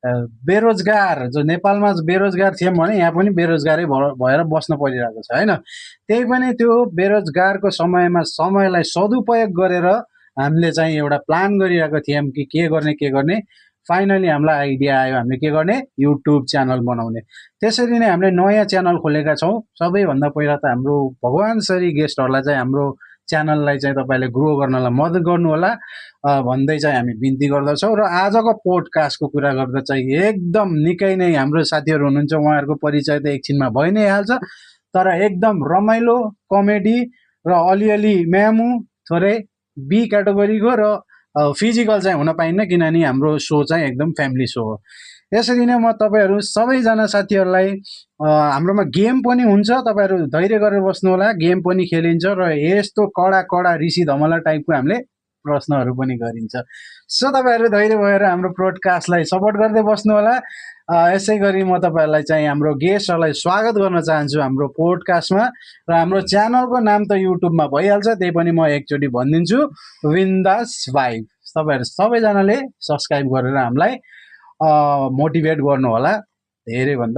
बेरोजगार जो नेपालमा बेरोजगार थियौँ भने यहाँ पनि बेरोजगारै भएर बस्न परिरहेको छ होइन। त्यही पनि त्यो बेरोजगारको समयलाई सदुपयोग गरेर हामीले चाहिँ एउटा प्लान गरिरहेको थियौँ कि के गर्ने। फाइनली हामीलाई आइडिया आयो हामीले के गर्ने, युट्युब च्यानल बनाउने। त्यसरी नै हामीले नयाँ च्यानल खोलेका छौँ। सबैभन्दा पहिला त हाम्रो भगवान्सरी गेस्टहरूलाई चाहिँ हाम्रो च्यानललाई चाहिँ तपाईँले ग्रो गर्नलाई मद्दत गर्नु होला भन्दै चाहिँ हामी बिन्ती गर्दछौँ। र आजको पोडकास्टको कुरा गर्दा चाहिँ एकदम निकै नै हाम्रो साथीहरू हुनुहुन्छ, उहाँहरूको परिचय त एकछिनमा भइ नै हाल्छ, तर एकदम रमाइलो कमेडी र अलिअलि म्यामु थोरै बी क्याटेगोरीको र फिजिकल चाहिँ हुन पाइन्न, किनभने हाम्रो सो चाहिँ एकदम फ्यामिली सो हो। यसरी नै म तपाईँहरू सबैजना साथीहरूलाई हाम्रोमा गेम पनि हुन्छ, तपाईँहरू धैर्य गरेर बस्नु होला, गेम पनि खेलिन्छ र यस्तो कडा ऋषि धमला टाइपको हामीले प्रश्नहरू पनि गरिन्छ। सो तपाईँहरू धैर्य भएर हाम्रो पोडकास्टलाई सपोर्ट गर्दै बस्नु होला। यसै गरी म तपाईँहरूलाई चाहिँ हाम्रो गेस्टहरूलाई स्वागत गर्न चाहन्छु हाम्रो पोडकास्टमा। र हाम्रो च्यानलको नाम त युट्युबमा भइहाल्छ, त्यही पनि म एकचोटि भनिदिन्छु, बिन्दास भाइब। तपाईँहरू सबैजनाले सब्सक्राइब गरेर हामीलाई मोटिभेट गर्नु होला। धेरै भन्दा